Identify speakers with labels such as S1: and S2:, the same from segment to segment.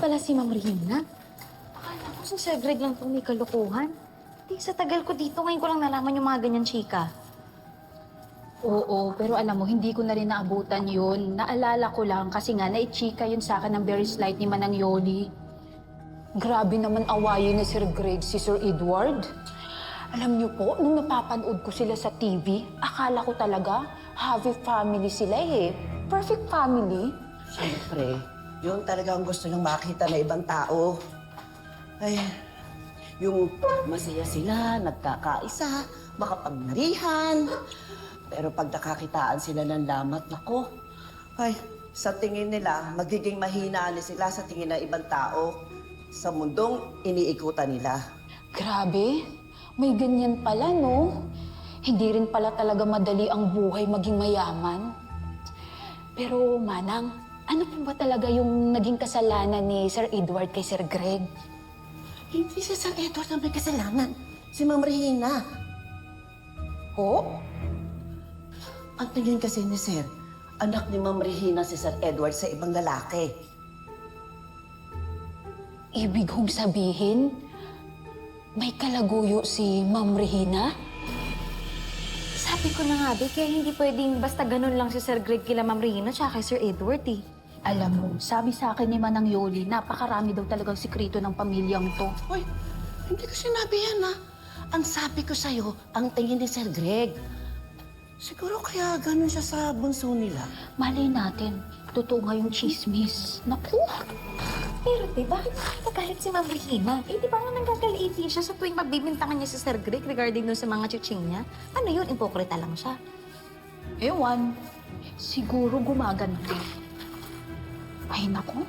S1: pala si Ma'am Rina. Akala ko si Sir Greg lang itong may kalukuhan. Di, sa tagal ko dito, ngayon ko lang nalaman yung mga ganyan chika.
S2: Oo, pero alam mo, hindi ko na rin naabutan yun. Naalala ko lang kasi nga naichika yun sa akin ng very slight ni Manang Yoli. Grabe naman awayin ni Sir Greg si Sir Edward. Alam niyo po, nung napapanood ko sila sa TV, akala ko talaga happy family sila eh. Perfect family.
S3: Siyempre, yun talaga ang gusto niyang makita na ibang tao. Ay, yung masaya sila, nagkakaisa, makapagnarihan. Pero pag nakakitaan sila ng lamat, nako, ay, sa tingin nila, magiging mahina na sila sa tingin ng ibang tao sa mundong iniikutan nila.
S2: Grabe, may ganyan pala no? Hindi rin pala talaga madali ang buhay maging mayaman. Pero Manang, ano po ba talaga yung naging kasalanan ni Sir Edward kay Sir Greg?
S3: Hindi si Sir Edward ang may kasalanan. Si Ma'am Regina.
S2: Ho?
S3: Ang tingin kasi ni Sir, anak ni Ma'am Regina si Sir Edward sa ibang lalaki.
S2: Ibig kong sabihin, may kalaguyo si Ma'am Regina?
S1: Sabi ko na nga, Be, kaya hindi pwedeng basta ganun lang si Sir Greg kila Ma'am Rina tsaka kay Sir Edward eh.
S2: Alam mo, sabi sa akin ni Manang Yoli, napakarami daw talagang sikreto ng pamilyang to.
S3: Hoy, hindi ko sinabi yan, ha? Ang sabi ko sa'yo, ang tingin ni Sir Greg. Siguro kaya ganun siya sa bunso nila.
S2: Malay natin, totoo nga yung chismis. Naku!
S1: Pero te, bakit nakikagalit si Ma'am Regina? Eh, di ba nga nanggagaliiti siya sa tuwing magbibintangan niya si Sir Greg regarding dun sa mga chuching niya? Ano yun? Ipokrita lang siya.
S2: Ewan, siguro gumaganti. Ay, naku.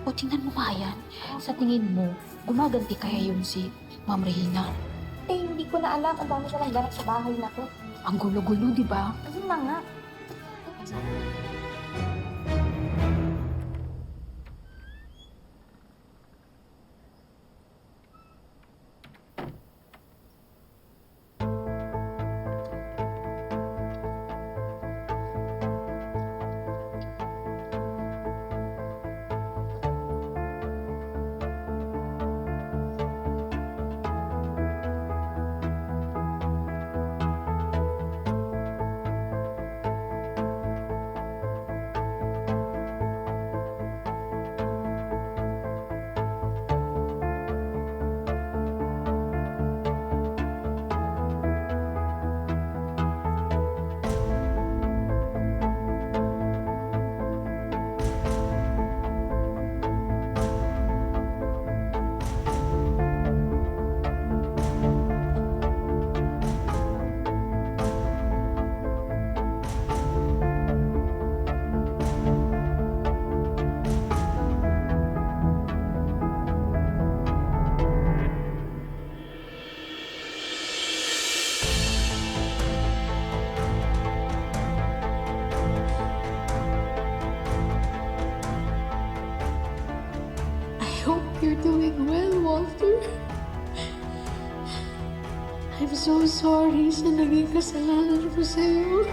S2: O, tingnan mo nga yan. Sa tingin mo, gumaganti kaya yun si Ma'am Regina?
S1: Eh, hindi ko na alam. Ang dami siya lang ganap sa bahay na to.
S2: Ang gulo-gulo, di ba?
S1: Ayun na nga.
S4: I hope you're doing well, Walter. I'm so sorry sa naging kasalanan ko sa'yo.